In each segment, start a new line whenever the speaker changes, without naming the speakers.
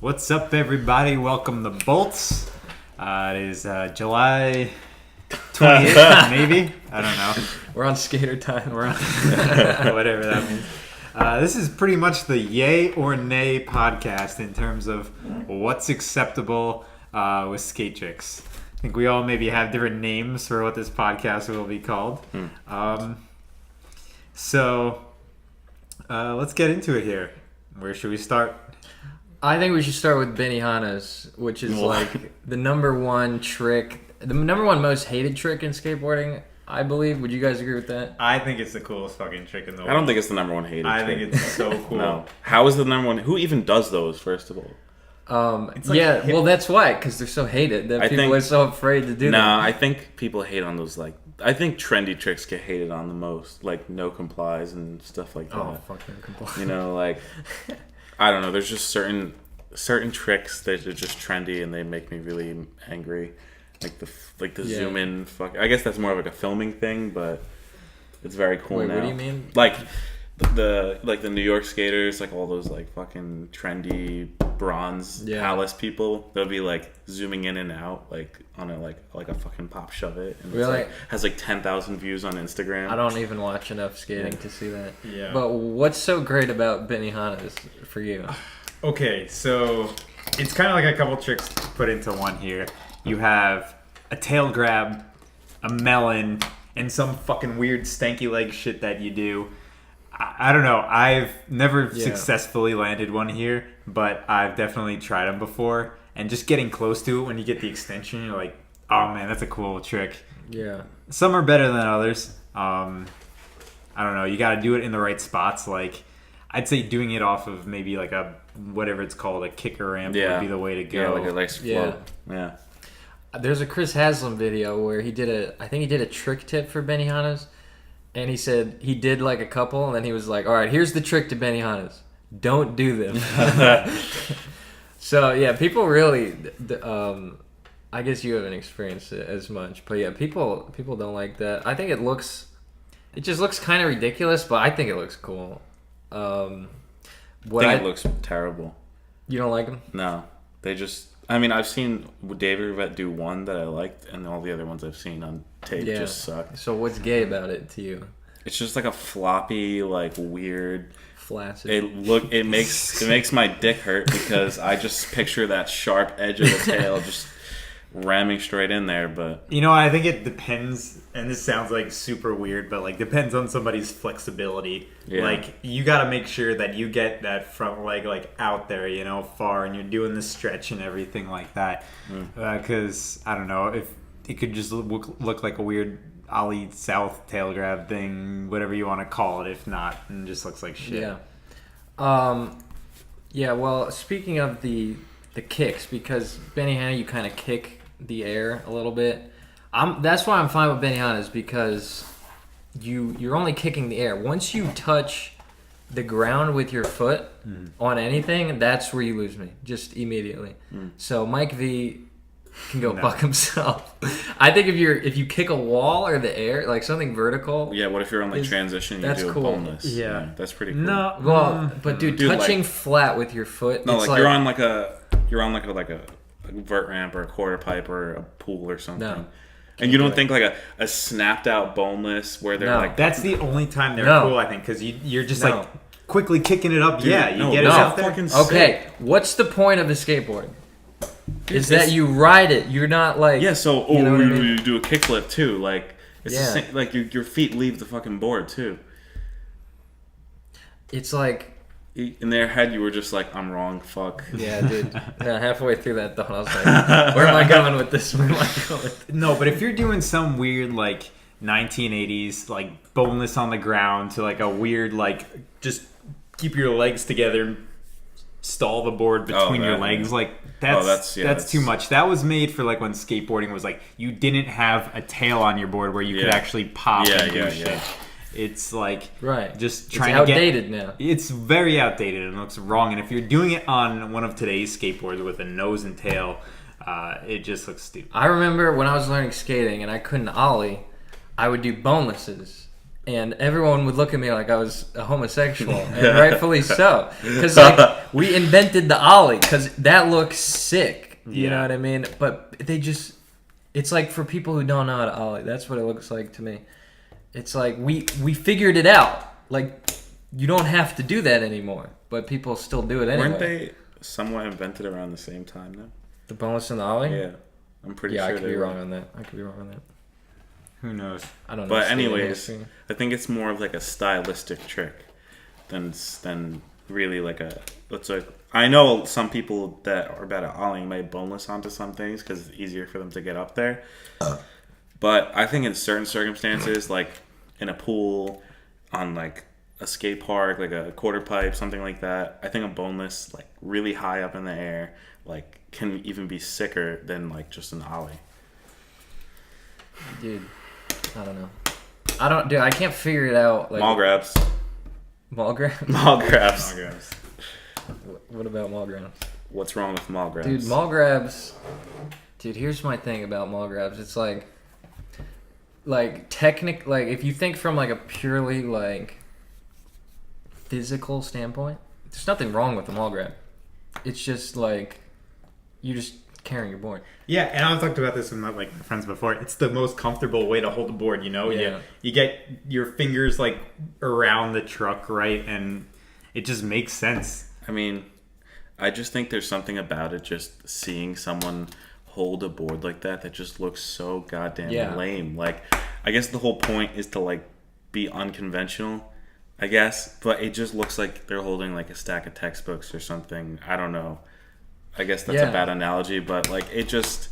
What's up, everybody? Welcome to Bolts. It is July 28th, maybe? I don't know.
We're on skater time.
We're on whatever that means. This is pretty much the yay or nay podcast in terms of what's acceptable with skate tricks. I think we all maybe have different names for what this podcast will be called. So let's get into it here. Where should we start?
I think we should start with benihanas, which is like the number one trick, the number one most hated trick in skateboarding, I believe. Would you guys agree with that?
I think it's the coolest fucking trick in the world.
I don't think it's the number one hated
I
trick.
think it's so cool.
No. How is the number one? Who even does those, first of all?
Well, that's why, because they're so hated that people are so afraid to do them.
Nah, I think people hate on those, like, I think trendy tricks get hated on the most, like no complies and stuff like that.
Oh, fuck no complies.
You know, like, I don't know, there's just certain tricks that are just trendy and they make me really angry. Like the zoom in I guess that's more of like a filming thing, but it's very cool.
Wait,
now.
What do you mean?
Like the New York skaters, like all those like fucking trendy bronze palace people, they'll be like zooming in and out like on a like a fucking pop shove it, and
really
it's, like, has like 10,000 views on Instagram.
I don't even watch enough skating to see that.
Yeah.
But what's so great about benihanas for you?
Okay, so it's kind of like a couple tricks put into one here. You have a tail grab, a melon, and some fucking weird stanky leg shit that you do. I don't know. I've never successfully landed one here, but I've definitely tried them before. And just getting close to it when you get the extension, you're like, oh man, that's a cool trick.
Yeah.
Some are better than others. I don't know. You got to do it in the right spots. Like, I'd say doing it off of maybe like a whatever it's called, a kicker ramp would be the way to go.
Yeah, like a nice flow. Yeah.
There's a Chris Haslam video where he did a trick tip for benihanas, and he said he did like a couple, and then he was like, all right, here's the trick to benihanas. Don't do them. So yeah, people really, I guess you haven't experienced it as much, but yeah, people don't like that. I think it just looks kind of ridiculous, but I think it looks cool.
It looks terrible.
You don't like them?
No, I've seen David Rivette do one that I liked, and all the other ones I've seen on tape just suck.
So what's gay about it to you?
It's just like a floppy, like weird,
flaccid.
It makes my dick hurt because I just picture that sharp edge of the tail just ramming straight in there. But
you know, I think it depends, and this sounds like super weird, but like depends on somebody's flexibility.
Yeah. Like
you got to make sure that you get that front leg like out there, you know, far, and you're doing the stretch and everything like that. Because I don't know, if it could just look like a weird Ollie South tail grab thing, whatever you want to call it. If not, it just looks like shit.
Yeah. Yeah. Well, speaking of the kicks, because benihana, you kind of kick the air a little bit. That's why I'm fine with benihanas, because you're only kicking the air. Once you touch the ground with your foot on anything, that's where you lose me, just immediately. So Mike V can go fuck himself. I think if you kick a wall or the air, like something vertical.
Yeah, what if you're on like transition and you do a boneless?
Yeah,
that's pretty cool.
No,
well, but dude, touching like, flat with your foot.
No,
it's
like you're on like a vert ramp or a quarter pipe or a pool or something.
No.
And you don't think like a snapped out boneless where they're like...
That's the only time they're cool, I think, because you're just like quickly kicking it up. Dude, you get it out there.
Okay, what's the point of a skateboard? Is that you ride it. You're not like...
Yeah, so
you know what I mean?
You do a kickflip too. Like, it's the same, like your feet leave the fucking board too.
It's like...
In their head, you were just like, I'm wrong, fuck.
Yeah, dude. Yeah, halfway through that thought, I was like, where am I going with this?
No, but if you're doing some weird, like, 1980s, like, boneless on the ground to, like, a weird, like, just keep your legs together and stall the board between your legs, like, that's too much. That was made for, like, when skateboarding was, like, you didn't have a tail on your board where you could actually pop and do shit. It's like just trying to get... It's
outdated now.
It's very outdated and looks wrong. And if you're doing it on one of today's skateboards with a nose and tail, it just looks stupid.
I remember when I was learning skating and I couldn't ollie, I would do bonelesses. And everyone would look at me like I was a homosexual, and rightfully so. Because like We invented the ollie because that looks sick. You know
Yeah.
what I mean? But they just, it's like for people who don't know how to ollie, that's what it looks like to me. It's like we figured it out. Like, you don't have to do that anymore, but people still do it anyway.
Weren't they somewhat invented around the same time, though?
The boneless and the ollie?
Yeah. I'm pretty
Yeah,
sure
I could be wrong on that.
Who knows?
I don't know.
But
skating
anyways,
history.
I think it's more of like a stylistic trick than really like a. Let's like. I know some people that are bad at ollieing might boneless onto some things because it's easier for them to get up there. But I think in certain circumstances, like in a pool, on like a skate park, like a quarter pipe, something like that, I think a boneless, like really high up in the air, like can even be sicker than like just an ollie.
Dude, I don't know. Dude, I can't figure it out. Like,
Mall grabs.
Mall grabs?
Mall grabs.
What about mall grabs?
What's wrong with mall grabs?
Dude, mall grabs. Dude, here's my thing about mall grabs. It's like if you think from like a purely like physical standpoint, there's nothing wrong with the mall grab. It's just like you just carrying your board.
Yeah, and I've talked about this with my friends before. It's the most comfortable way to hold a board, you know?
Yeah.
You get your fingers like around the truck, right? And it just makes sense.
I mean, I just think there's something about it, just seeing someone hold a board like that just looks so goddamn lame. Like, I guess the whole point is to like be unconventional, I guess, but it just looks like they're holding like a stack of textbooks or something. I don't know. I guess that's a bad analogy, but like it just.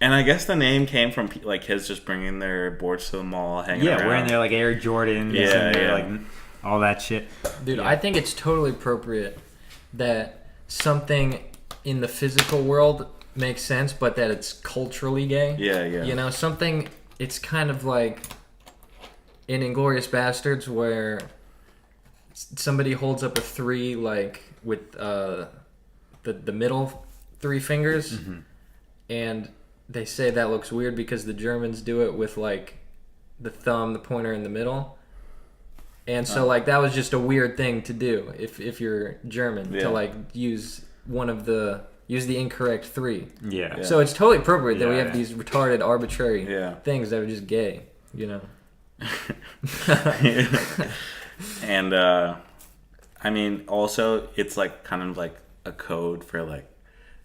And I guess the name came from like kids just bringing their boards to the mall, hanging around.
Yeah, wearing their like Air Jordans and their, like all that shit.
Dude, I think it's totally appropriate that something in the physical world makes sense, but that it's culturally gay.
Yeah.
You know, something, it's kind of like in Inglourious Bastards where somebody holds up a 3 like with the middle 3 fingers, and they say that looks weird because the Germans do it with like the thumb, the pointer in the middle. And so like that was just a weird thing to do if you're German to like use the incorrect 3.
Yeah.
So it's totally appropriate that we have these retarded arbitrary things that are just gay, you know.
And I mean, also it's like kind of like a code for like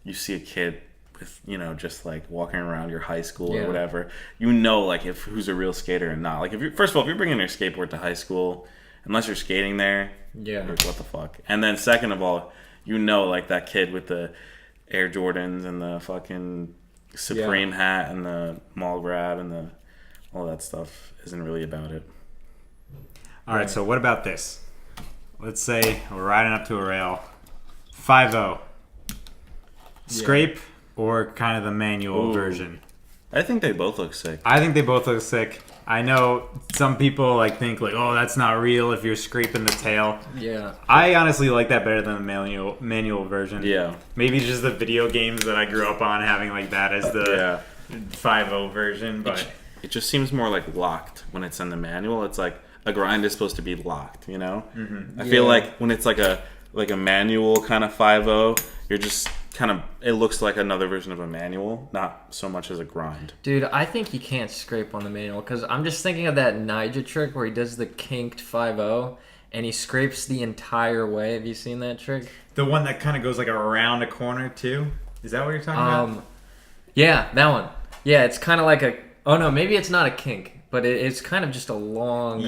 you see a kid with, you know, just like walking around your high school or whatever, you know, like if who's a real skater and not. Like if you're, first of all, if you're bringing your skateboard to high school, unless you're skating there, like, what the fuck. And then second of all, you know, like that kid with the Air Jordans and the fucking Supreme hat and the mall grab and the all that stuff isn't really about it.
All right, so what about this? Let's say we're riding up to a rail, 5-0, scrape or kind of the manual version.
I think they both look sick.
I think they both look sick. I know some people like think like, oh, that's not real if you're scraping the tail.
Yeah.
I honestly like that better than the manual version.
Yeah.
Maybe it's just the video games that I grew up on having like that as the 5-0 version, but
it just seems more like locked when it's in the manual. It's like a grind is supposed to be locked, you know? I feel like when it's like a manual kind of 5-0, you're just kind of, it looks like another version of a manual, not so much as a grind.
Dude, I think you can't scrape on the manual because I'm just thinking of that Nija trick where he does the kinked 5-0 and he scrapes the entire way. Have you seen that trick?
the one that kind of goes like around a corner too. Is that what you're talking about?
Yeah, that one. Yeah, it's kind of like a. Oh no, maybe it's not a kink, but it's kind of just a long,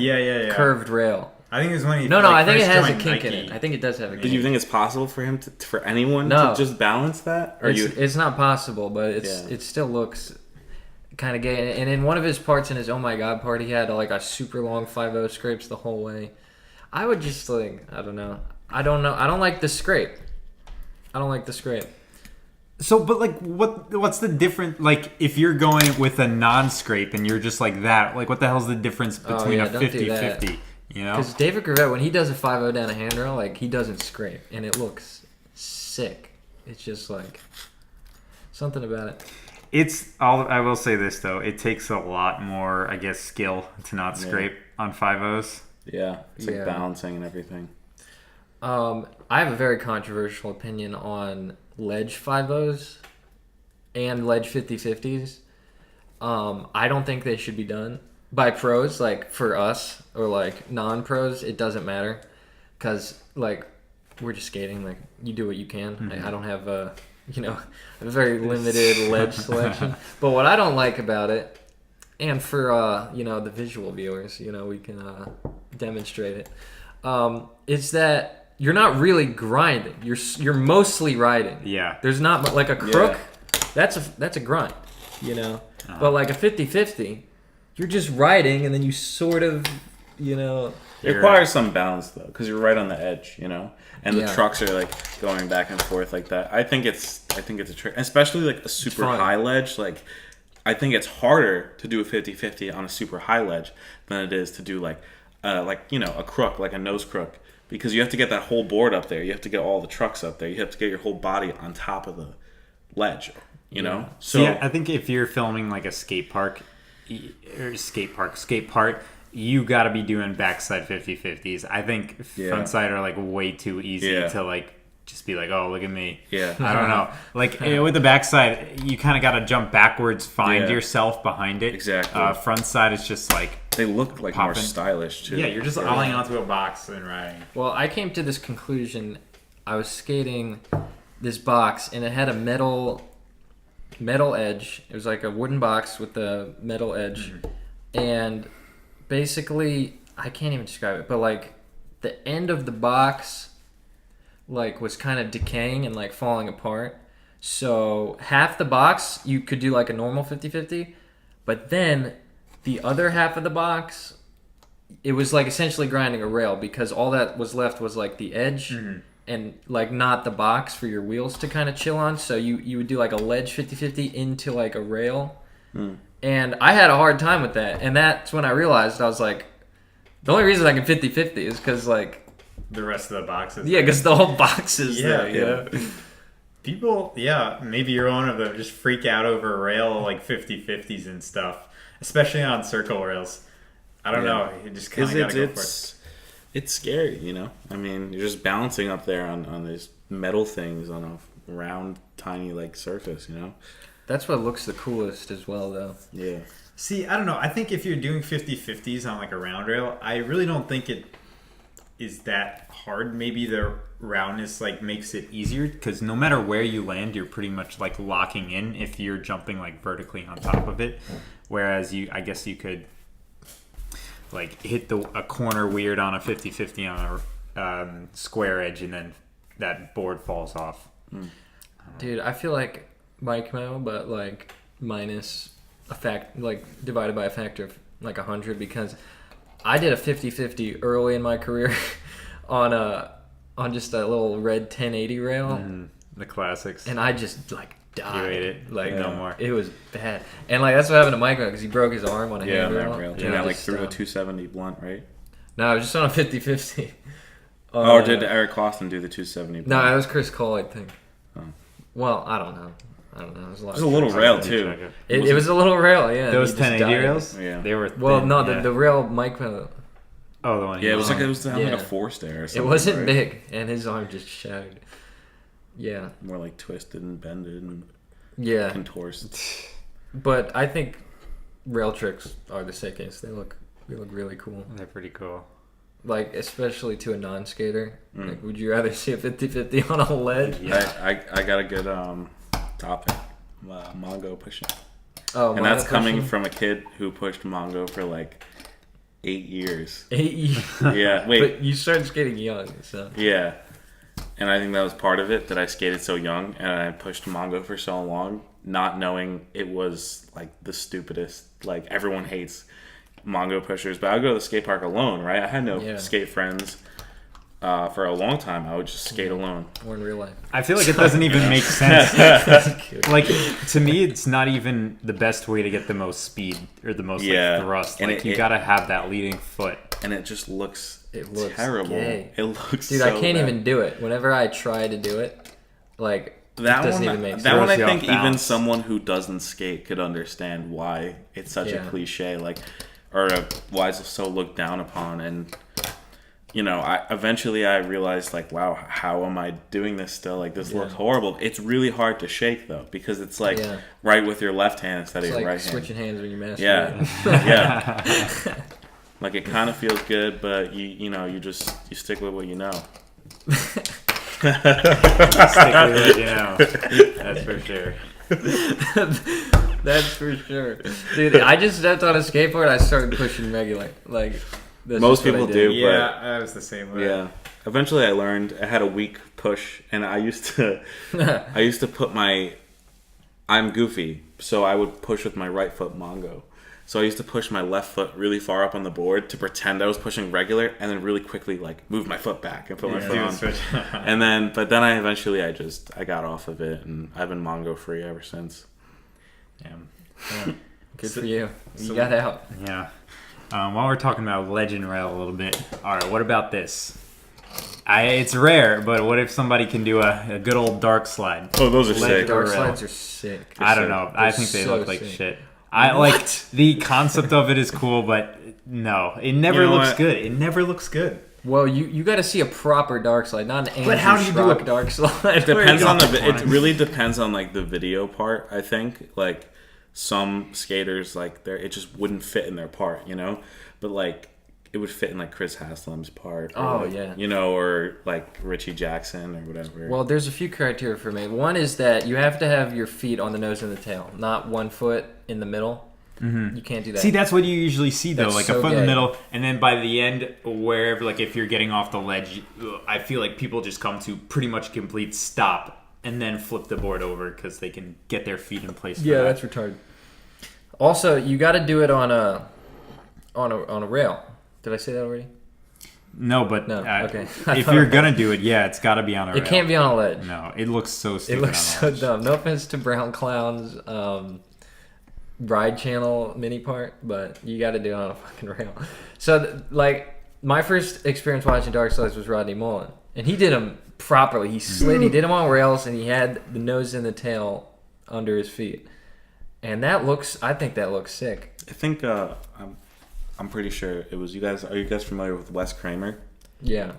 curved rail.
I think it's when he.
No, I think it has a kink
Nike.
in it. I think it does have a kink.
Do you think it's possible for him for anyone to just balance that? Or
it's not possible, but it still looks kind of gay. And in one of his parts in his Oh My God part, he had like a super long 5-0 scrapes the whole way. I would just like, I don't know. I don't like the scrape.
So, but like, what's the difference? Like, if you're going with a non-scrape and you're just like that, like, what the hell's the difference between a 50-50? You know?
Because David Gravett, when he does a 5-0 down a handrail, like, he doesn't scrape, and it looks sick. It's just like something about it.
I will say this though, it takes a lot more, I guess, skill to not scrape on 5-0s.
Yeah, it's like balancing and everything.
I have a very controversial opinion on ledge 5.0s and ledge 50/50s. I don't think they should be done by pros. Like for us or like non-pros, it doesn't matter because like we're just skating. Like you do what you can.
Mm-hmm.
I don't have a very limited ledge selection. But what I don't like about it, and for the visual viewers, we can demonstrate it, is that you're not really grinding. You're mostly riding.
Yeah.
There's not like a crook. Yeah. That's a grind, But like a 50/50, you're just riding and then you sort of,
It requires some balance though, because you're right on the edge, and the trucks are like going back and forth like that. I think it's a trick, especially like a super high ledge. Like I think it's harder to do a 50/50 on a super high ledge than it is to do like a crook, like a nose crook. Because you have to get that whole board up there. You have to get all the trucks up there. You have to get your whole body on top of the ledge, So
I think if you're filming like a skate park, you got to be doing backside 50/50s. I think frontside are like way too easy to like just be like, oh, look at me.
Yeah.
I don't know. Like with the backside, you kind of got to jump backwards, find yourself behind it.
Exactly.
Frontside is just like
they look like more stylish too.
Yeah, you're just olling onto a box and riding.
Well, I came to this conclusion. I was skating this box and it had a metal edge. It was like a wooden box with the metal edge, and basically I can't even describe it, but like the end of the box like was kind of decaying and like falling apart. So half the box you could do like a normal 50/50, but then the other half of the box, it was like essentially grinding a rail because all that was left was like the edge and like not the box for your wheels to kind of chill on. So you would do like a ledge 50/50 into like a rail. And I had a hard time with that. And that's when I realized I was like, the only reason I can 50/50 is because like
the rest of the boxes.
Yeah, because the whole box is there.
People, maybe you're one of them, just freak out over a rail like 50/50s and stuff, especially on circle rails. I don't know. You just kind of gotta go for it.
It's scary, I mean, you're just balancing up there on these metal things on a round, tiny like surface,
That's what looks the coolest as well, though.
Yeah.
See, I don't know. I think if you're doing 50/50s on like a round rail, I really don't think it is that hard. Maybe the roundness like makes it easier because no matter where you land, you're pretty much like locking in if you're jumping like vertically on top of it. Whereas I guess you could like hit a corner weird on a 50/50 on a square edge and then that board falls off.
Dude, I feel like Mike Mo, but like minus divided by a factor of like 100 because I did a 50/50 early in my career on just a little red 1080 rail.
The classics.
And I just like died.
You ate it.
Like
no more.
It was bad. And like that's what happened to Mike because he broke his arm on a handrail.
Yeah, like through a 270 blunt, right?
No, I was just on a 50/50.
Or did Eric Clausen do the 270 blunt?
No, it was Chris Cole, I think.
Oh.
Well, I don't know. It was
a little rail too.
It was a little rail, yeah.
Those 1080 rails?
Yeah.
They were thin,
the rail Mike Mo.
Oh, the one.
Yeah, it was like a forced air or something.
It wasn't big, and his arm just shattered. Yeah.
More like twisted and bended and contorsed. But
I think rail tricks are the sickest. They look really cool.
They're pretty cool.
Like, especially to a non-skater. Like, would you rather see a 50/50 on a ledge?
Yeah. I got a good topic. Mongo pushing.
Oh,
and that's coming from a kid who pushed Mongo for like 8 years.
8 years?
Yeah, wait.
But you started skating young, so.
Yeah. And I think that was part of it, that I skated so young and I pushed Mongo for so long, not knowing it was like the stupidest, like everyone hates Mongo pushers. But I would go to the skate park alone, right? I had no skate friends. For a long time, I would just skate alone.
Or in real life.
I feel like it doesn't even make sense. Like, to me, it's not even the best way to get the most speed or the most thrust. Like, you gotta have that leading foot.
And it just looks terrible.
Gay.
It looks
Dude,
so
I can't
bad.
even do it. Whenever I try to do it, like,
that
it doesn't
one,
even make sense.
That one, I think
balance.
even someone who doesn't skate could understand why it's such a cliche, like, or why it's so looked down upon. And eventually I realized like, wow, how am I doing this still? Like this looks horrible. It's really hard to shake though because it's like right with your left hand instead of your right hand.
Switching hands when you masturbate.
Yeah. Like it kind of feels good, but you stick with what you know.
Stick with what you know. That's for sure.
That's for sure, dude. I just stepped on a skateboard. I started pushing regular. Like
most people do.
Yeah, I was the same way.
Yeah. Eventually, I learned. I had a weak push, and I used to put my. I'm goofy, so I would push with my right foot Mongo. So I used to push my left foot really far up on the board to pretend I was pushing regular, and then really quickly like move my foot back and put my foot on. But then I got off of it, and I've been Mongo free ever since.
Yeah. Good for you. You got out.
Yeah. While we're talking about legend rail a little bit, all right. What about this? It's rare, but what if somebody can do a good old dark slide?
Oh, those are sick.
Dark slides are sick.
I don't know. I think they look like shit. I like the concept of it is cool, but no, it never looks good. It never looks good.
Well, you got to see a proper dark slide, not an Andrew
But how do you do a
dark slide?
It depends on it really depends on like the video part. I think like some skaters like it just wouldn't fit in their part, but like it would fit in like Chris Haslam's part. Or or like Richie Jackson or whatever.
Well, there's a few criteria for me. One is that you have to have your feet on the nose and the tail, not one foot in the middle. Mm-hmm. You can't do that.
See, that's what you usually see though, like
so
a foot in the middle, and then by the end, wherever, like if you're getting off the ledge, I feel like people just come to pretty much a complete stop and then flip the board over because they can get their feet in place.
Yeah, that's retarded. Also, you got to do it on a rail. Did I say that already?
No, but
okay.
If you're gonna do it, it's got to be on a rail.
It can't be on a ledge.
No, it looks so stupid.
It looks so dumb. No offense to Brown Clown's Ride Channel mini part, but you got to do it on a fucking rail. So, my first experience watching Dark Slides was Rodney Mullen, and he did them properly. He slid. He did them on rails, and he had the nose and the tail under his feet, and I think that looks sick.
I think I'm pretty sure it was you guys. Are you guys familiar with Wes Kramer?
Yeah.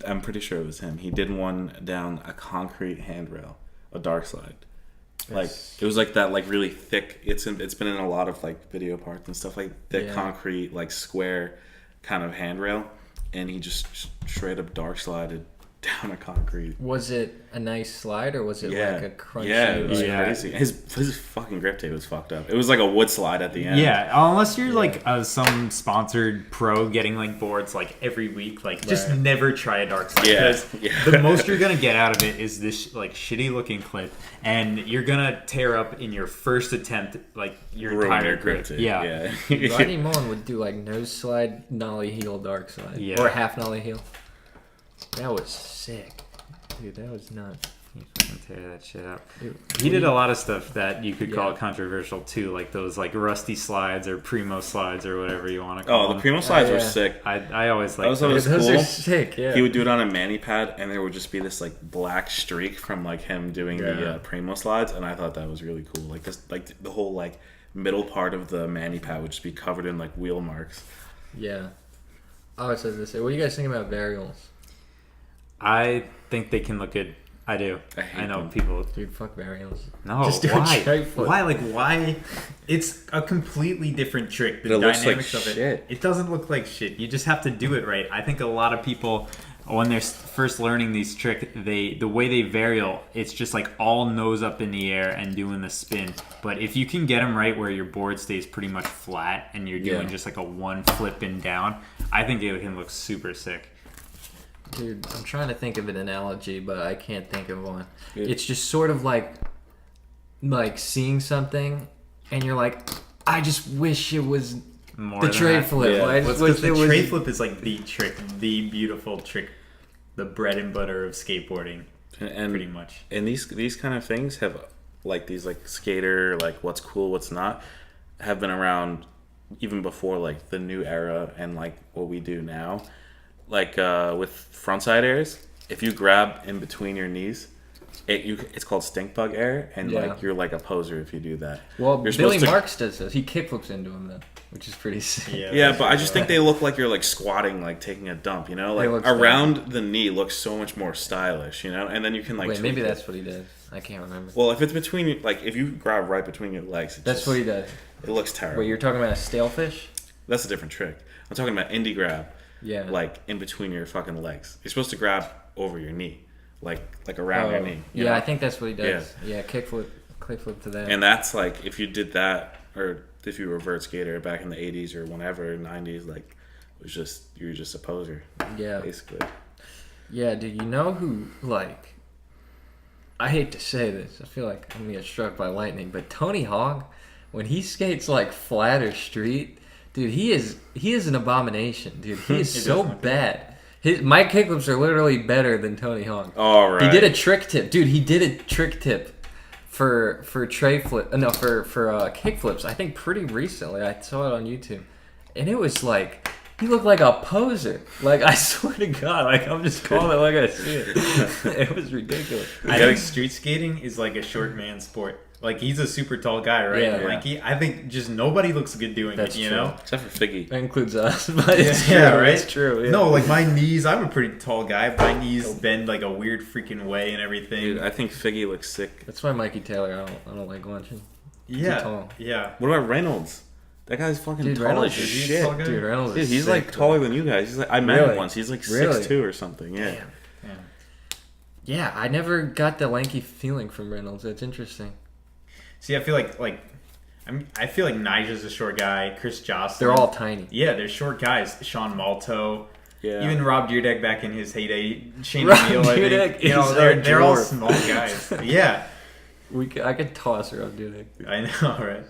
I'm pretty sure it was him. He did one down a concrete handrail, a dark slide. Like it was like that, like really thick. It's been in a lot of like video parts and stuff, like that concrete, like square kind of handrail, and he just straight up dark slided down a concrete.
Was it a nice slide or was it like a crunchy?
Yeah, it was crazy. His fucking grip tape was fucked up. It was like a wood slide at the end.
Yeah, unless you're like some sponsored pro getting like boards like every week, like just never try a dark slide because the most you're gonna get out of it is this like shitty looking clip, and you're gonna tear up in your first attempt like your entire grip.
Yeah.
Rodney Mullen would do like nose slide, nollie heel, dark slide, or half nollie heel. That was sick. Dude, that was nuts.
You fucking tear that shit up. He did a lot of stuff that you could call controversial too, like those like rusty slides or primo slides or whatever you want to call them.
The primo slides were sick.
I always liked
those. Those are sick, yeah.
He would do it on a mani pad, and there would just be this like black streak from like him doing the primo slides, and I thought that was really cool. Like this, like the whole like middle part of the mani pad would just be covered in like wheel marks.
Yeah. Oh, it says this. What do you guys think about varials?
I think they can look good. I do. I know people.
Dude, fuck varials.
No,
just do
why? Why? Like, why? It's a completely different trick. The dynamics of it. It doesn't look like shit. You just have to do it right. I think a lot of people, when they're first learning these tricks, the way they varial, it's just like all nose up in the air and doing the spin. But if you can get them right where your board stays pretty much flat and you're doing just like a one flip and down, I think it can look super sick.
Dude, I'm trying to think of an analogy, but I can't think of one. It's just sort of like seeing something, and you're like, I just wish it was
more
the tray flip.
Yeah. The tray flip is like the trick, the beautiful trick, the bread and butter of skateboarding, and pretty much.
And these kind of things have like these like skater like what's cool, what's not, have been around even before like the new era and like what we do now. Like with frontside airs, if you grab in between your knees, it's called stink bug air, and like you're like a poser if you do that.
Well, Billy Marks does this. He kickflips into him then. which is pretty sick.
Yeah, but I just think they look like you're like squatting, like taking a dump. You know,
They
like
look
around the knee looks so much more stylish. You know, and then you can like.
Wait, maybe
tweak it.
that's what he does. I can't remember.
Well, if it's between, like, if you grab right between your legs,
That's what he does.
It looks terrible.
Wait, you're talking about a stale fish?
That's a different trick. I'm talking about indie grab.
Yeah.
Like in between your fucking legs. You're supposed to grab over your knee, like around your knee. You
yeah,
know?
I think that's what he does. Yeah, kickflip to that.
And that's like if you did that, or if you were a vert skater back in the 80s or whenever 90s, like it was just you were just a poser.
Yeah.
Basically.
Yeah, dude. You know who like? I hate to say this. I feel like I'm gonna get struck by lightning, but Tony Hawk, when he skates like flat or street, dude, he is an abomination, dude. He is so bad. My kickflips are literally better than Tony Hawk.
All right.
He did a trick tip, dude. He did a trick tip for tray flip. No, for kickflips. I think pretty recently. I saw it on YouTube, and it was like he looked like a poser. Like I swear to God, like I'm just calling it like I see it. It was ridiculous.
I think street skating is like a short man sport. Like he's a super tall guy, right?
Yeah.
And lanky. I think just nobody looks good doing
That's
it. You
true.
know?
Except for Figgy.
That includes us, but it's
Yeah,
true.
right?
It's true. Yeah.
No, like my knees. I'm a pretty tall guy. My knees bend like a weird freaking way and everything.
Dude, I think Figgy looks sick.
That's why Mikey Taylor. I don't like watching.
yeah,
tall.
yeah.
What about Reynolds? That guy's fucking
Dude,
tall
Reynolds
as
is
shit.
tall guy?
Dude, Reynolds
Dude,
is
he's
sick,
like taller than you guys. He's like I met him
Really?
once. He's like
Really?
6'2" or something. Yeah.
Damn. Yeah, I never got the lanky feeling from Reynolds. That's interesting.
See, I feel like I feel like Nigel's a short guy. Chris Jocelyn.
They're all tiny.
Yeah, they're short guys. Sean Malto.
Yeah.
Even Rob Dyrdek back in his heyday. Shane
Rob
O'Neal, I
Dyrdek
think. You know,
is
they're all
dwarf.
small guys. Yeah.
I could toss her up, dude.
I know, right?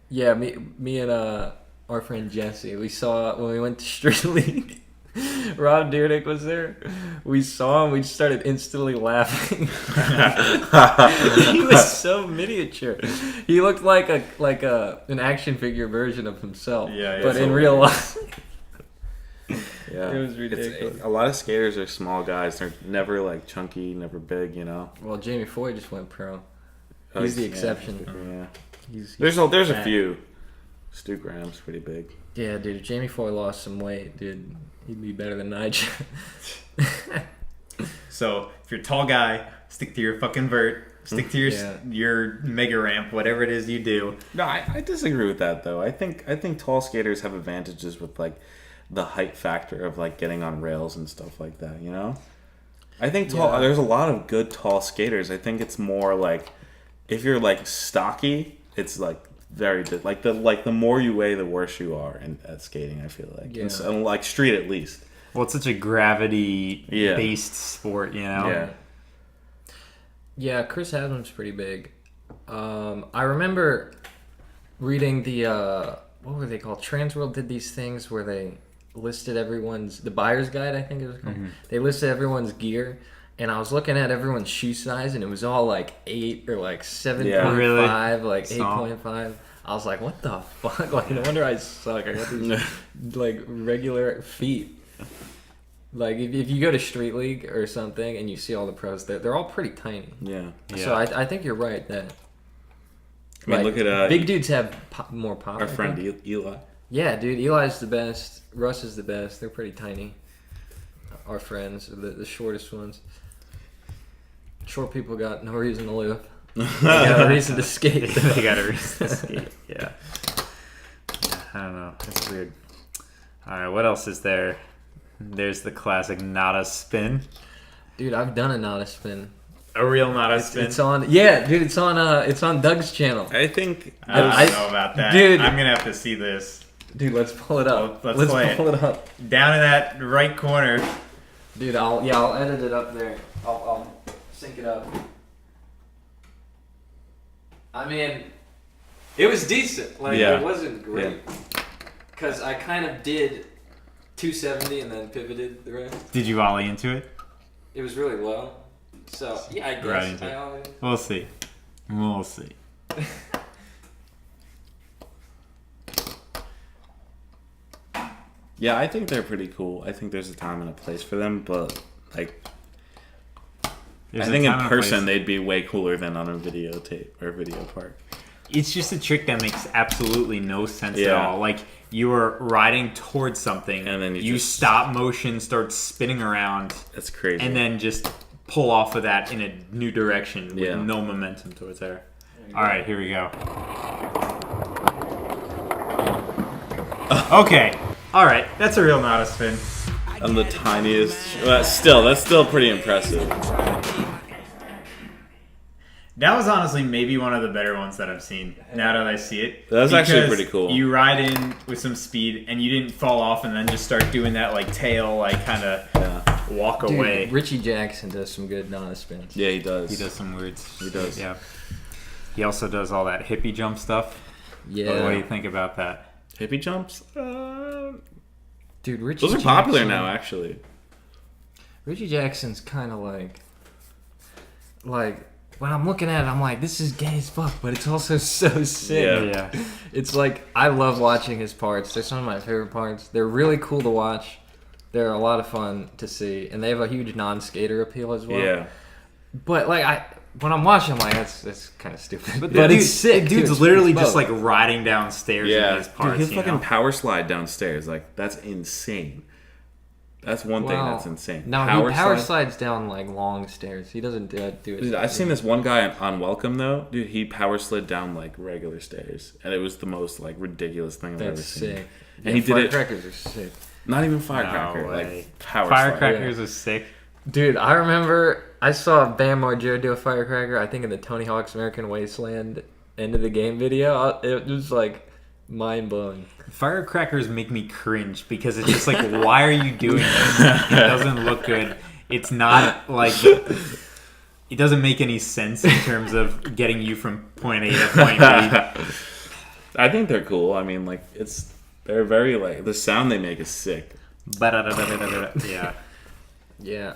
Yeah, me and our friend Jesse, we saw when we went to Street League. Rob Dyrdek was there. We saw him. We started instantly laughing. He was so miniature. He looked like an action figure version of himself.
Yeah,
but
so
in real life.
Yeah.
It was ridiculous.
A lot of skaters are small guys. They're never like chunky, never big, you know.
Well, Jamie Foy just went pro. He's the exception.
Yeah.
He's
There's a
fat.
few. Stu Graham's pretty big.
Yeah, dude. If Jamie Foy lost some weight, dude, he'd be better than Nigel.
So if you're a tall guy, stick to your fucking vert. Stick to your mega ramp, whatever it is you do.
No, I disagree with that though. I think tall skaters have advantages with like the height factor of like getting on rails and stuff like that. You know, I think there's a lot of good tall skaters. I think it's more like if you're like stocky, it's like very like the more you weigh, the worse you are at skating. I feel like, and like street at least.
Well, it's such a gravity-based sport, you know?
Yeah.
Yeah, Chris Haslam's pretty big. I remember reading the what were they called? Transworld did these things where they listed the buyer's guide, I think it was called. Mm-hmm. They listed everyone's gear, and I was looking at everyone's shoe size, and it was all like 8 or like 7.5, like 8.5. I was like, what the fuck? Like, no wonder I suck. I got these like regular feet. Like if you go to Street League or something and you see all the pros, they're all pretty tiny.
Yeah.
So I think you're right that.
I mean, look at
big dudes have more power.
Our friend Eli.
Yeah, dude, Eli's the best. Russ is the best. They're pretty tiny. Our friends, the shortest ones. Short people got no reason to live. They got a reason to skate.
They got a reason to skate. Yeah. I don't know. It's weird. All right, what else is there? There's the classic Nada spin.
Dude, I've done a Nada spin.
A real Nada spin.
It's on. Yeah, dude, it's on Doug's channel.
I think
I don't know about that,
dude.
I'm gonna have to see this.
Dude, let's pull it up.
Let's play
pull it up.
Down in that right corner.
Dude, I'll edit it up there. I'll sync it up. I mean, it was decent. Like it wasn't great because I kind of did 270 and then pivoted the rest.
Did you ollie into it?
It was really low. So yeah, I guess
Right into
I ollie.
We'll see. We'll see.
Yeah, I think they're pretty cool. I think there's a time and a place for them, but like
There's
I
a
think in
time and a
person
place.
they'd be way cooler than on a videotape or video park.
it's just a trick that makes absolutely no sense at all. Like, you are riding towards something,
and then
you stop motion, start spinning around.
That's crazy.
And then just pull off of that in a new direction with no momentum towards there. All right, here we go. Okay. All right, that's a real Nada spin.
I'm the tiniest. That's still pretty impressive.
That was honestly maybe one of the better ones that I've seen. Now that I see it,
that was actually pretty cool.
You ride in with some speed, and you didn't fall off, and then just start doing that like tail, like kind of walk away.
Richie Jackson does some good Nada spins.
Yeah, he does.
He does some weirds.
He does.
Yeah. He also does all that hippie jump stuff.
Yeah.
What do you think about that?
Hippie jumps?
Dude, Richie
those are popular now, actually.
Richie Jackson's kind of like when I'm looking at it, I'm like, this is gay as fuck, but it's also so sick.
Yeah.
It's like, I love watching his parts. They're some of my favorite parts. They're really cool to watch. They're a lot of fun to see, and they have a huge non-skater appeal as well.
Yeah.
But like when I'm watching, I'm like, that's kind of stupid.
But
it's sick.
The dude's literally just like riding downstairs in his parts.
Dude, he'll fucking power slide downstairs. Like, that's insane. That's one thing that's insane.
No, he power slides down like long stairs. He doesn't do it.
Dude, I've seen this one guy on Welcome though. Dude, he power slid down like regular stairs, and it was the most like ridiculous thing I've ever seen.
Sick.
And he did it.
Firecrackers are sick.
Not even firecracker, like power
Firecrackers is sick.
Dude, I remember I saw Bam Margera do a firecracker. I think in the Tony Hawk's American Wasteland end of the game video. It was like mind blowing.
Firecrackers make me cringe because it's just like, why are you doing this? It doesn't look good. It's not like, it doesn't make any sense in terms of getting you from point A to point B.
I think they're cool. I mean, like, they're very, like, the sound they make is sick.
Yeah.
Yeah.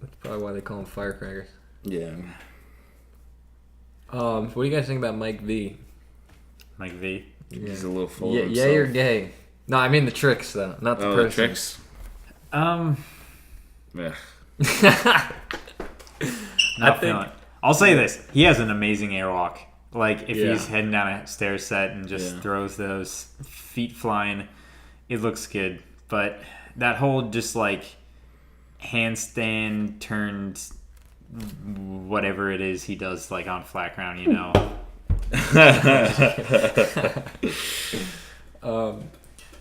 That's probably why they call them firecrackers.
Yeah.
What do you guys think about Mike V?
Mike V.
Yeah. He's a little full of himself.
Yay or gay? No, I mean the tricks though, not the person.
The tricks?
Yeah. Not feeling it. I'll say this: he has an amazing airwalk. Like if he's heading down a stair set and just throws those feet flying, it looks good. But that whole just like handstand turned whatever it is he does like on flat ground, you know.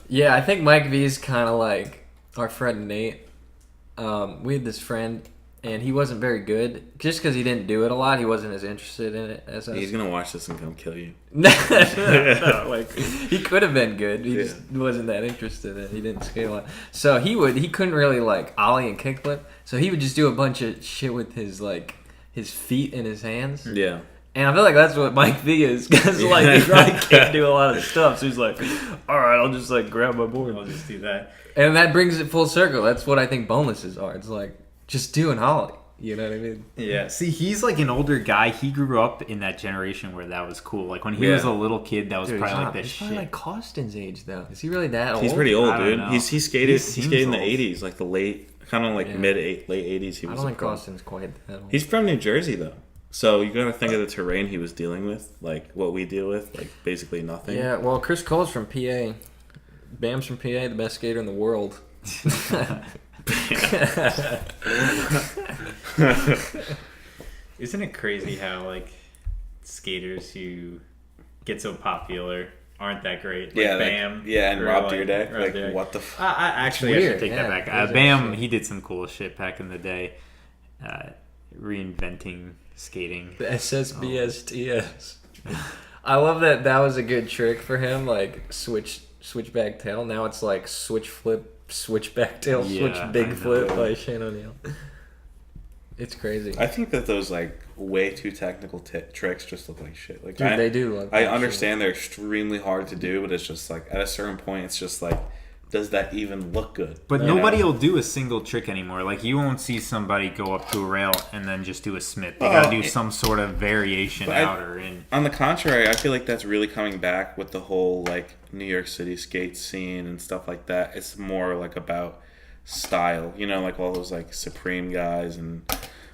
Yeah, I think Mike V is kind of like our friend Nate. We had this friend, and he wasn't very good. Just because he didn't do it a lot, he wasn't as interested in it as us.
He's gonna watch this and come kill you.
No, like he could have been good. He just wasn't that interested in it. He didn't scale it. So he couldn't really like ollie and kickflip. So he would just do a bunch of shit with his feet and his hands.
Yeah.
And I feel like that's what Mike V is, because like he probably can't do a lot of stuff. So he's like, all right, I'll just like grab my board.
I'll just do that.
And that brings it full circle. That's what I think bonelesses are. It's like just do an ollie. You know what I mean?
Yeah. See, he's like an older guy. He grew up in that generation where that was cool. Like when he was a little kid, that was probably like that shit.
He's probably like Costin's age though. Is he really that old?
He's pretty old, dude.
Know.
He skated. He skated in the
old.
'80s, like the late, kind of like late '80s. He was.
I don't think Costin's quite that old.
He's from New Jersey though. So you gotta think of the terrain he was dealing with, like what we deal with, like basically nothing.
Yeah, well, Chris Cole's from PA. Bam's from PA, the best skater in the world.
Isn't it crazy how like skaters who get so popular aren't that great? Like Bam,
and Rob Dyrdek. Like what the?
I actually should take that back. Bam, he did some cool shit back in the day, reinventing skating.
The SSBSTS. I love that. That was a good trick for him. Like switchback tail. Now it's like switch flip, switchback tail, switch big flip by Shane O'Neill. It's crazy.
I think that those like way too technical tricks just look like shit. Like
dude, they do look.
I understand they're extremely hard to do, but it's just like at a certain point, it's just like, does that even look good?
But nobody will do a single trick anymore. Like you won't see somebody go up to a rail and then just do a Smith. They gotta do some sort of variation out or in.
On the contrary, I feel like that's really coming back with the whole like New York City skate scene and stuff like that. It's more like about style, you know, like all those like Supreme guys and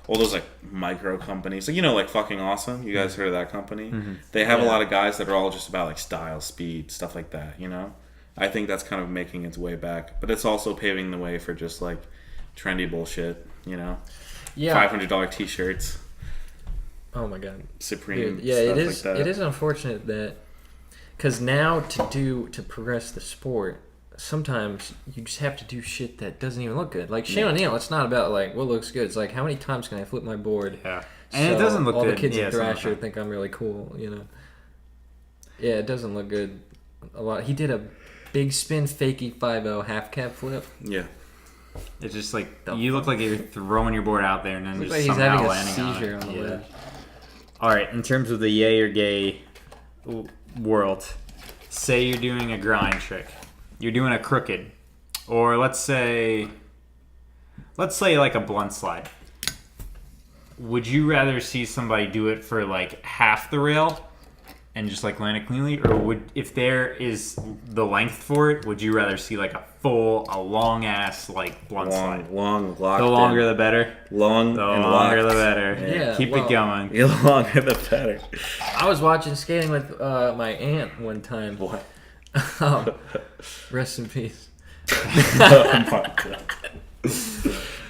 all those like micro companies, like like Fucking Awesome. You guys heard of that company?
Mm-hmm.
They have a lot of guys that are all just about like style, speed, stuff like that. I think that's kind of making its way back, but it's also paving the way for just like trendy bullshit.
Yeah.
$500 t-shirts.
Oh my god.
Supreme.
Dude, yeah,
stuff
it is.
Like that.
It is unfortunate that because now to progress the sport, sometimes you just have to do shit that doesn't even look good. Like Shane O'Neill, it's not about like what looks good. It's like how many times can I flip my board?
Yeah, and it doesn't look
all
good.
All the kids
yeah,
at Thrasher think I'm really cool. Yeah, it doesn't look good. A lot. He did a big spin fakie 5-0 half cab flip.
Yeah.
It's just like you look like you're throwing your board out there and then
Looks
just
like he's
somehow
having a
landing
seizure
on
on
it.
the ledge.
All right, in terms of the yay or gay world, say you're doing a grind trick, you're doing a crooked, or let's say like a blunt slide. Would you rather see somebody do it for like half the rail and just like land it cleanly, or if there is the length for it, would you rather see like a long ass like blunt slide?
Long, locked
The longer
in.
the better.
Long
The
and
longer
locked.
the better.
Yeah,
Keep it going.
The longer the better.
I was watching skating with my aunt one time.
What?
Rest in peace.
Oh my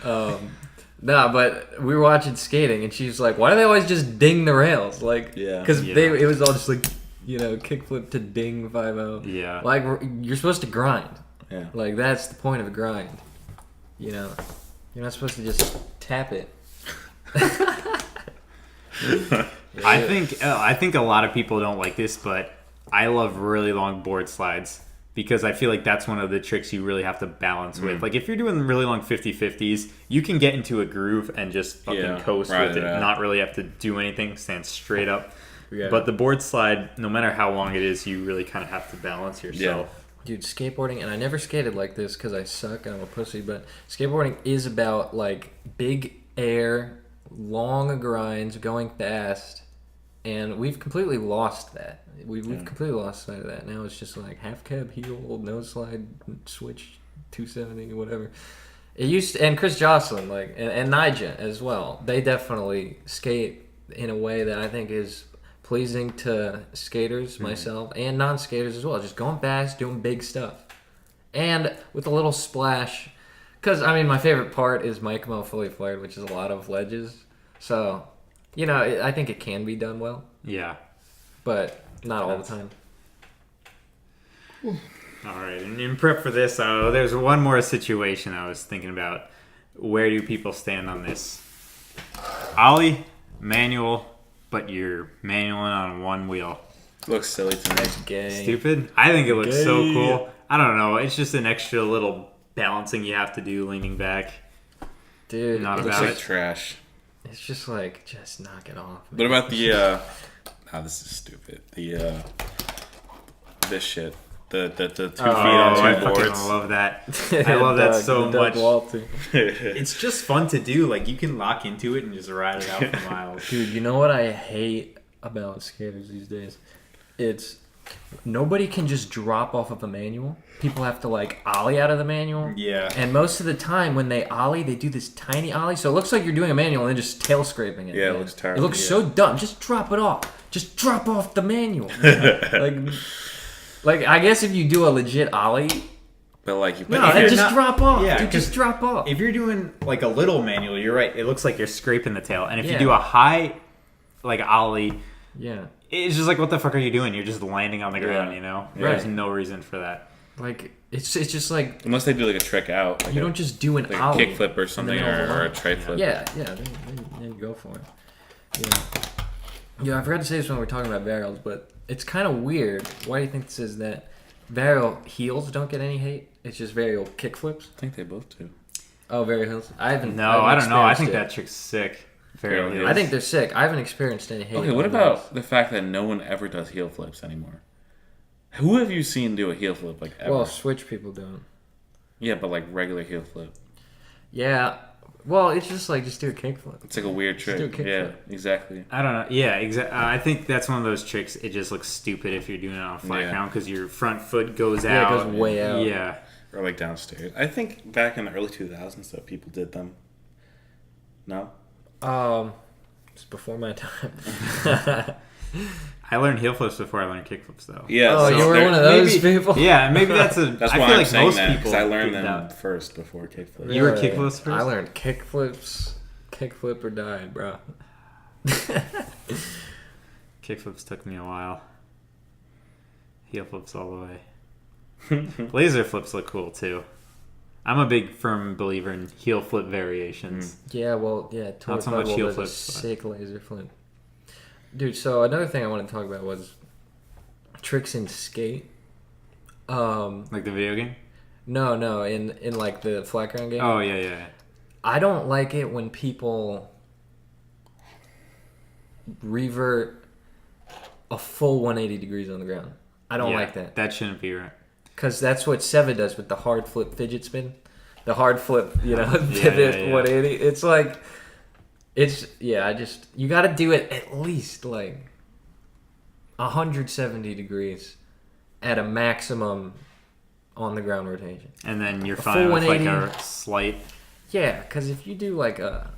god.
Nah, but we were watching skating, and she was like, "Why do they always just ding the rails?" Like,
Yeah.
because
Yeah.
it was all just like, kickflip to ding 5-0.
Yeah.
Like you're supposed to grind.
Yeah.
Like that's the point of a grind. You're not supposed to just tap it.
I think a lot of people don't like this, but I love really long board slides because I feel like that's one of the tricks you really have to balance with. Like if you're doing really long 50-50s, you can get into a groove and just fucking coast
ride
with
it
it,
out.
not really have to do anything, stand straight up.
Yeah.
But the board slide, no matter how long it is, you really kind of have to balance yourself.
Dude, skateboarding, and I never skated like this because I suck and I'm a pussy, but skateboarding is about like big air, long grinds, going fast, and we've completely lost that. We've completely lost sight of that. Now it's just like half cab, heel, nose slide, switch, 270, whatever. It used to, and Chris Jocelyn, like, and Nija as well. They definitely skate in a way that I think is pleasing to skaters, myself, and non-skaters as well. Just going fast, doing big stuff. And with a little splash. Because, I mean, my favorite part is Mike Mo Fully Flared, which is a lot of ledges. So, I think it can be done well.
Yeah.
But not all the time.
All right, and in prep for this, there's one more situation I was thinking about. Where do people stand on this? Ollie, manual, but you're manualing on one wheel.
Looks silly to me.
That's gay.
Stupid? I think it looks so
Gay.
cool. I don't know. It's just an extra little balancing you have to do leaning back.
Dude,
Not
Looks
about
like
it.
trash.
it's just like, just knock it off.
What about the this is stupid. The this shit. The 2 feet
I
on 2
fucking
boards.
love that. I love that so much.
Walter.
It's just fun to do. Like, you can lock into it and just ride it out for miles.
Dude, you know what I hate about skaters these days? It's nobody can just drop off of a manual. People have to like ollie out of the manual.
Yeah.
And most of the time when they ollie, they do this tiny ollie. So it looks like you're doing a manual and then just tail scraping it.
Yeah, it
man.
looks terrible.
It looks so dumb. Just drop it off. Just drop off the manual. like I guess if you do a legit ollie,
But like you
no,
if
then
you're
just
not-
drop off.
yeah,
Dude, just
'cause
drop off.
If you're doing like a little manual, you're right. It looks like you're scraping the tail. And if you
Yeah.
do a high, like ollie,
Yeah.
it's just like, what the fuck are you doing? You're just landing on the ground,
Yeah.
There's
Right.
no reason for that.
Like it's just like
unless they do like a trick out. Like
you
a,
don't just do an
like
ollie.
a kickflip or something
middle of the
or a
line.
trade flip.
Yeah, then you go for it. Yeah, I forgot to say this when we were talking about varials, but it's kind of weird. Why do you think this is that varial heels don't get any hate? It's just varial kickflips.
I think they both do.
Oh, varial heels. I haven't.
No, I don't know. I think
experienced
that chick's sick. Very
Varial
heels.
it. I think they're sick. I haven't experienced any hate.
Okay, what
on
about
those.
the fact that no one ever does heel flips anymore? Who have you seen do a heel flip like ever?
Well, switch people don't.
Yeah, but like regular heel flip.
Yeah. Well, it's just like just do a kickflip.
It's like a weird
Just do
trick.
a kick
Yeah,
flip.
exactly.
I don't know. Yeah, exactly. I think that's one of those tricks. It just looks stupid if you're doing it on a flat
Yeah.
ground because your front foot goes
Yeah,
out.
it goes way out.
Yeah.
Or like downstairs. I think back in the early 2000s that people did them. No?
It's before my time.
I learned heel flips before I learned kick flips, though.
Yeah.
Oh,
so
you were one of those people?
Yeah, maybe that's a.
That's
I
why
feel
I'm
like
saying
most
that,
people.
because I learned
figured
them
out.
first before kickflips.
You were kick flips first?
I learned kick flips. Kick flip or died, bro.
Kick flips took me a while. Heel flips all the way. Laser flips look cool too. I'm a big firm believer in heel flip variations.
Yeah, well, yeah.
Not so much heel
was
flips,
a
but-
sick laser flip. Dude, so another thing I want to talk about was tricks in skate.
Like the video game?
No, in like the flat ground game.
Oh, yeah.
I don't like it when people revert a full 180 degrees on the ground. I don't like that.
That shouldn't be right.
Because that's what Seva does with the hard flip fidget spin. The hard flip, pivot
yeah.
180. It's like, you got to do it at least like 170 degrees at a maximum on the ground rotation.
And then you're
A
fine
full
with like
180.
a slight.
Yeah, because if you do like a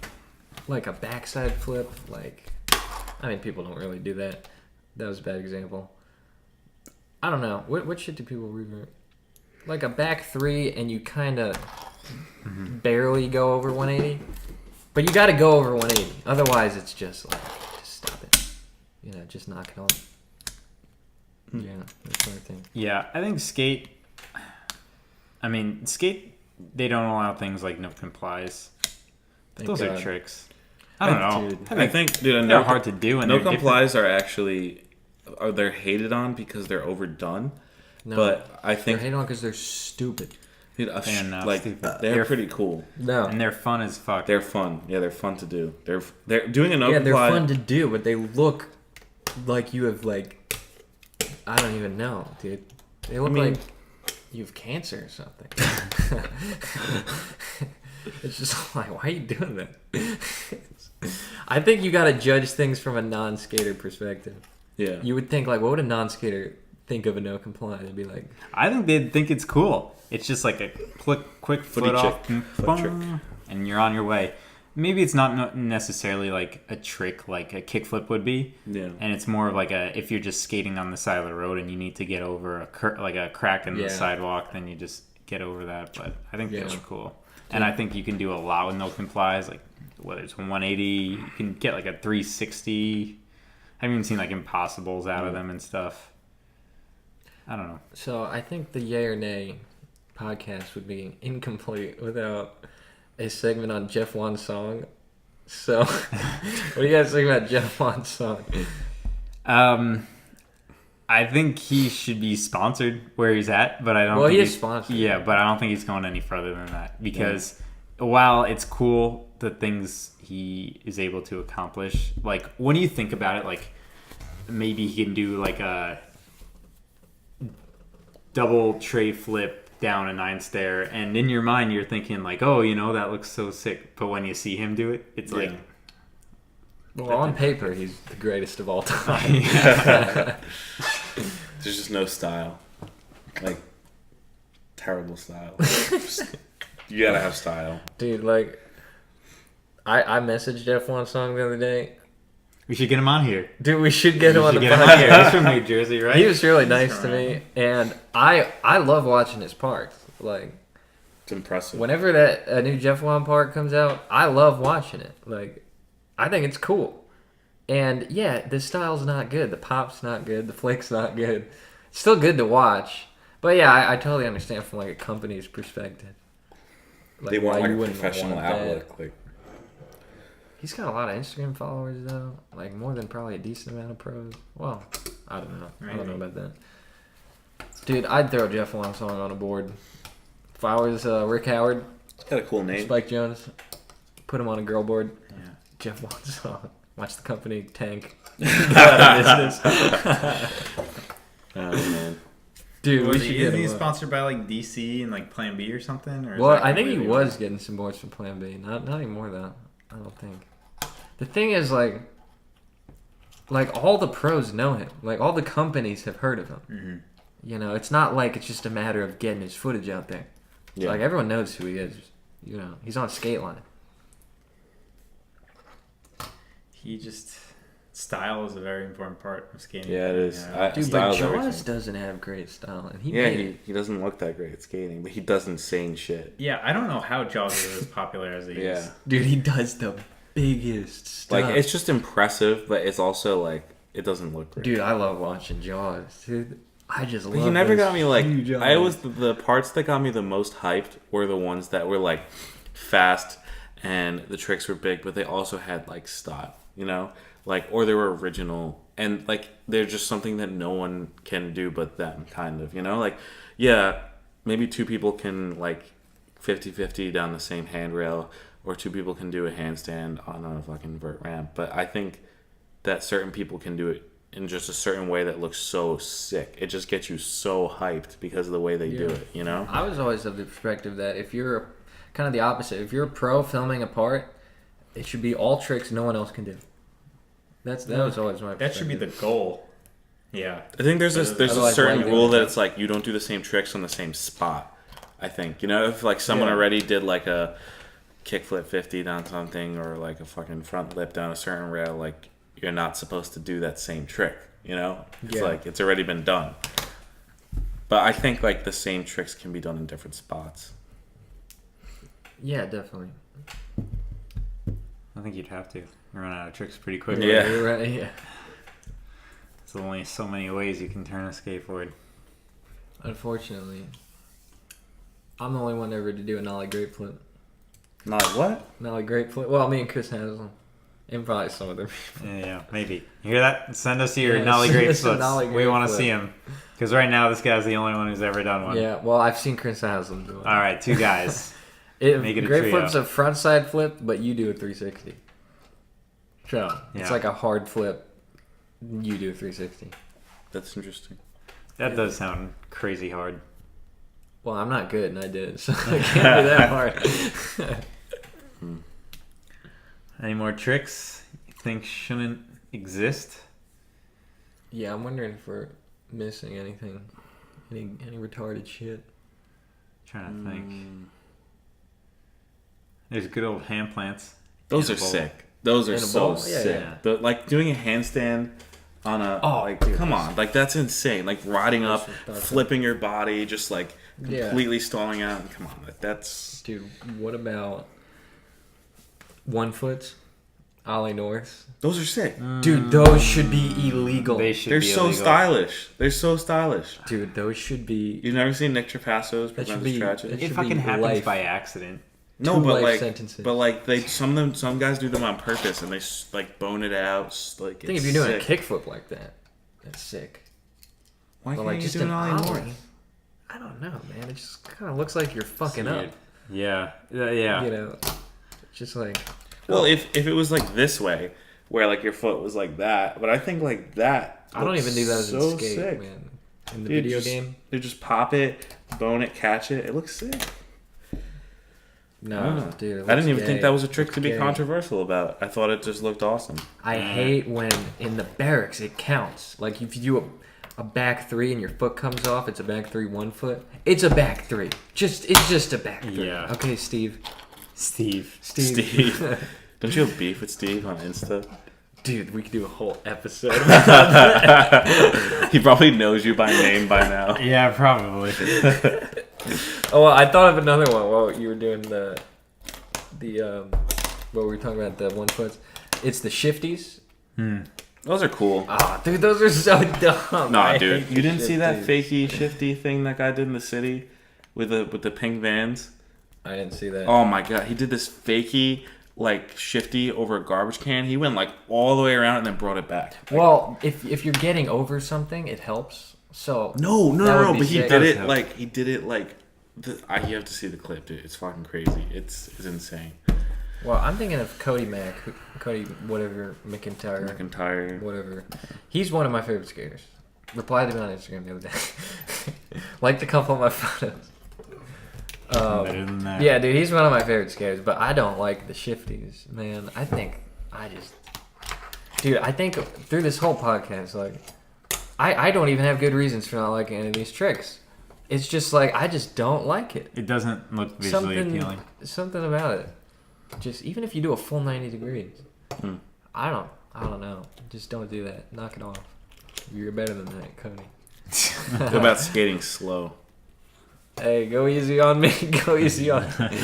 backside flip, people don't really do that. That was a bad example. I don't know. What shit do people revert? Like a back three, and you kind of barely go over 180. But you got to go over 180. Otherwise, it's just stop it. Just knock it on. Yeah, that's what I think.
Yeah, I think skate, they don't allow things like no complies.
Thank
Those
God.
are tricks. I don't know.
Dude.
I think, dude,
They're hard to do. And
no
they're different.
complies are actually, they're hated on because they're overdone.
No,
But I
they're
think,
hating on because they're stupid.
dude,
They're not
like
stupid.
they're pretty cool.
No.
And they're fun as fuck.
They're fun. Yeah, they're fun to do. They're doing a no
Yeah, they're
comply.
fun to do, but they look like you have I don't even know, dude. They look like you have cancer or something. It's just like, why are you doing that? I think you got to judge things from a non-skater perspective.
Yeah.
You would think what would a non-skater think of a no comply? They'd be like,
I think they'd think it's cool. It's just like a quick
Footy
foot off,
trick. Foot
bong,
trick.
and you're on your way. Maybe it's not necessarily like a trick like a kickflip would be.
Yeah.
And it's more of like if you're just skating on the side of the road and you need to get over a crack in the sidewalk, then you just get over that. But I think they look cool. And I think you can do a lot with no complies, like whether it's 180, you can get like a 360. I've even seen like impossibles out of them and stuff. I don't know.
so I think the Yay or Nay podcast would be incomplete without a segment on Jeff Wan's song. So, what do you guys think about Jeff Wan's song?
I think he should be sponsored where he's at, but I don't.
Well,
think
he is
he's
sponsored.
Yeah, but I don't think he's going any further than that because while it's cool the things he is able to accomplish, like when you think about it, like maybe he can do like a double tray flip down a 9 stair, and in your mind you're thinking like, oh, that looks so sick. But when you see him do it, it's like.
Well, on paper, he's the greatest of all time.
There's just no style. Like, terrible style. You gotta have style.
Dude, I messaged Jeff Wan's song the other day.
We should get him on here.
Dude, we should get him on the
Get him on here.
podcast.
He's from New Jersey, right?
He was really nice to me, and I love watching his parts.
It's impressive.
Whenever a new Jeff Wan part comes out, I love watching it. I think it's cool. And yeah, the style's not good. The pop's not good. The flick's not good. It's still good to watch. But yeah, I totally understand from a company's perspective.
They want
why
like
you
a
wouldn't
professional
want that.
outlook.
He's got a lot of Instagram followers though. More than probably a decent amount of pros. Well, I don't know. I don't know about that. Dude, I'd throw Jeff Wan's song on a board. If I was Rick Howard,
It's got a cool name.
Spike Jones, put him on a girl board.
Yeah.
Jeff Wan's song. Watch the company tank. Go out of business.
Oh man.
Dude, we
Was
should
he,
get
is he
him on.
sponsored by DC and Plan B or something? Or is
Well,
that
I think he
completely
was getting some boards from Plan B. Not anymore though. I don't think. The thing is, all the pros know him. All the companies have heard of him.
Mhm.
It's not like it's just a matter of getting his footage out there.
Yeah.
Everyone knows who he is. He's on Skate Line.
Style is a very important part of skating.
Yeah, it is.
Dude, but Jaws doesn't have great style, and
he doesn't look that great at skating, but he does insane shit.
Yeah, I don't know how Jaws is as popular as he is.
Dude, he does the biggest stuff.
Like, it's just impressive, but it's also like it doesn't look great.
Dude, I love watching Jaws. Dude, I just love.
He never got me like.
Jaws.
I always the parts that got me the most hyped were the ones that were like fast and the tricks were big, but they also had like style. You know. Like, or they were original, and, like, they're just something that no one can do but them, kind of, you know? Like, yeah, maybe two people can, like, 50-50 down the same handrail, or two people can do a handstand on a fucking vert ramp, but I think that certain people can do it in just a certain way that looks so sick. It just gets you so hyped because of the way they do it, you know?
I was always of the perspective that if you're kind of the opposite, if you're a pro filming a part, it should be all tricks no one else can do. That was always my perspective.
That should be the goal. Yeah.
I think there's a
Otherwise,
certain
why do
rule
it?
that it's like you don't do the same tricks on the same spot. I think, you know, if like someone already did like a kickflip 50 down something or like a fucking front lip down a certain rail, like you're not supposed to do that same trick, you know? It's like it's already been done. But I think like the same tricks can be done in different spots.
Yeah, definitely.
I think you'd have to run out of tricks pretty quickly.
Yeah.
You're right, yeah.
There's only so many ways you can turn a skateboard.
Unfortunately, I'm the only one ever to do a nollie grape flip.
Not what?
Nollie grape flip. Well, me and Chris has them. And probably some other people.
Yeah, maybe. You hear that? Send us your
Yeah,
nollie
send
grape
us a
flips.
nollie
We
grape
want to
flip.
see them. Because right now, this guy's the only one who's ever done one.
Yeah, well, I've seen Chris Haslam do it.
All right, two guys.
Make
it a
grape
trio.
flip's a front side flip, but you do a 360. So it's
Yeah.
like a hard flip. You do a 360.
That's interesting.
That does sound crazy hard.
Well, I'm not good, and I did it, so I can't do that hard.
Any more tricks you think shouldn't exist?
Yeah, I'm wondering if we're missing anything, any retarded shit.
Trying to think. There's good old hand plants.
Those
in
are
a bowl.
sick. Those are
In a
so
bowl? Yeah,
sick.
yeah.
Like doing a handstand on a
dude,
come on, like that's insane. Like riding up,
That's
flipping your body, just like
Yeah.
completely stalling out. Come on, like that's
Dude, what about 1 foot, ollie north?
those are sick.
Dude, those should be illegal.
They should
They're
be
so
illegal.
stylish. They're so stylish.
Dude, those should be.
You've never seen Nick Trapasso's
That should
Prevent
be-
Distraction?
that
It
should
fucking
be
happens
life.
by accident.
No,
2
but
life
like,
sentences.
but like they some guys do them on purpose and they like bone it out. Like
I think if
it's
you're doing
sick.
a kickflip like that, that's sick.
Why
But
can't
like
you
just
do
an
an ollie
ollie,
north?
I don't know, man. It just kind of looks like you're fucking up.
Weird. Yeah. Yeah.
You know, it's just like.
Well, if it was like this way, where like your foot was like that, but I think like that.
I don't
looks
even do those
so
in skate,
sick.
man. In the
Dude,
video
just-
game,
They just pop it, bone it, catch it. It looks sick.
no, dude. it
I didn't
looks
even think
gay.
that was a trick to be
Gay.
controversial about. I thought it just looked awesome.
I hate when in the barracks it counts. Like if you do a back 3 and your foot comes off, it's a back 3 1 foot. It's a back 3. It's just a back 3.
Yeah.
Okay, Steve.
Steve.
Steve. Don't you have beef with Steve on Insta?
Dude, we could do a whole episode.
He probably knows you by name by now.
Yeah, probably.
Oh, well, I thought of another one while you were doing the what were we talking about, the 1 foot? It's the shifties.
Those are cool.
Ah, dude, those are so dumb.
Nah,
I
dude,
hate
you
the
didn't see that
shifties.
fakey shifty thing that guy did in the city with the pink vans?
I didn't see that.
Oh my god, he did this fakey like shifty over a garbage can. He went like all the way around and then brought it back.
Well, if you're getting over something, it helps. So
No,
That would be
but he
sick.
did it
Does
like you have to see the clip, dude. It's fucking crazy. It's insane.
well, I'm thinking of Cody whatever
McIntyre.
whatever. He's one of my favorite skaters. Replied to me on Instagram the other day. Liked a couple of my photos.
Better than that.
Yeah, dude, he's one of my favorite skaters, but I don't like the shifties, man. I think through this whole podcast, like, I don't even have good reasons for not liking any of these tricks. It's just like, I just don't like it.
It doesn't look visually appealing.
Something about it. Just, even if you do a full 90 degrees, I don't know. Just don't do that. Knock it off. You're better than that, Cody.
What about skating slow?
Hey, go easy on me. Go easy on me.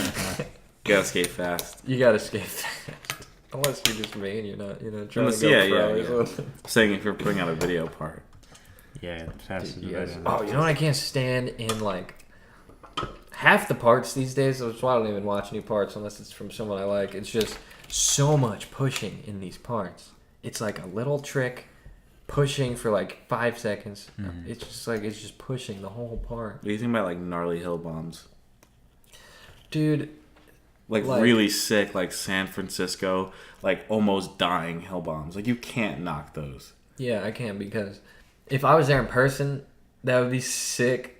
You gotta skate fast.
You gotta skate fast. Unless you're just me and you're not, trying to go
Yeah. Saying if you're putting out a video part.
Yeah, fast is
Yes.
better.
Oh, you know what I can't stand in like half the parts these days? That's why I don't even watch any parts unless it's from someone I like. It's just so much pushing in these parts. It's like a little trick pushing for like 5 seconds.
Mm-hmm.
It's just pushing the whole part.
What do you think about like gnarly hill bombs?
Dude,
Like really sick, like San Francisco, like almost dying hill bombs. Like you can't knock those.
yeah, I can because if I was there in person, that would be sick.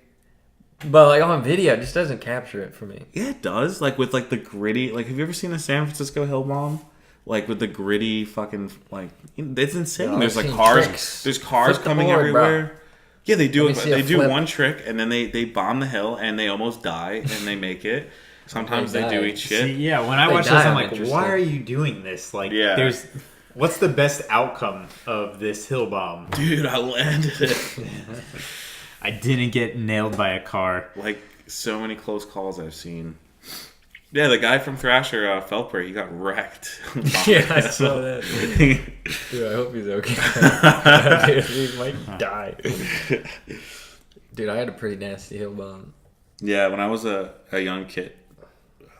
But like on video, it just doesn't capture it for me.
Yeah, it does. Like with like the gritty. Like, have you ever seen a San Francisco hill bomb? Like with the gritty fucking like, it's insane.
No,
There's
I've
like
seen
cars.
tricks.
There's cars
Flip the
coming
board,
everywhere.
bro.
Yeah, they do.
Let me see
They
a
do
flip.
one trick and then they bomb the hill and they almost die and they make it. Sometimes
They
they do
die.
eat shit.
See, yeah, when I
They
watch this,
die,
I'm
I'm
like,
interested.
why are you doing this? Like,
Yeah.
what's the best outcome of this hill bomb?
Dude, I landed it.
I didn't get nailed by a car.
Like so many close calls I've seen. Yeah, the guy from Thrasher, Felper, he got wrecked.
Yeah, I saw that. Dude, I hope he's okay. Dude, he might die. Dude, I had a pretty nasty hill bomb.
Yeah, when I was a young kid,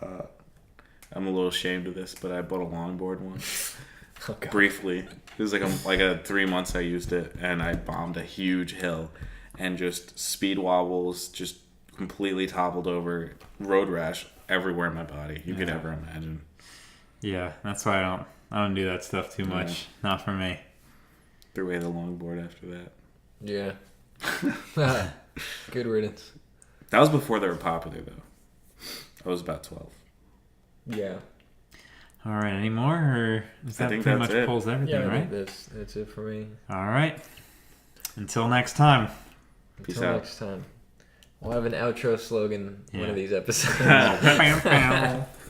I'm a little ashamed of this, but I bought a longboard once.
Oh, God.
Briefly. It was like a 3 months I used it, and I bombed a huge hill, and just speed wobbles, just completely toppled over, road rash everywhere in my body you could ever imagine.
Yeah, that's why I don't do that stuff too much. Not for me.
Threw away the longboard after that.
Yeah. Good riddance.
That was before they were popular, though. I was about 12.
Yeah.
All right, any more? Or is that
think
pretty
that's
much
it.
pulls everything,
Yeah, I
right?
think that's it for me.
All right. Until next time.
Peace
Until
out.
next time. We'll have an outro slogan one
Yeah.
of these episodes.
Bam, bam.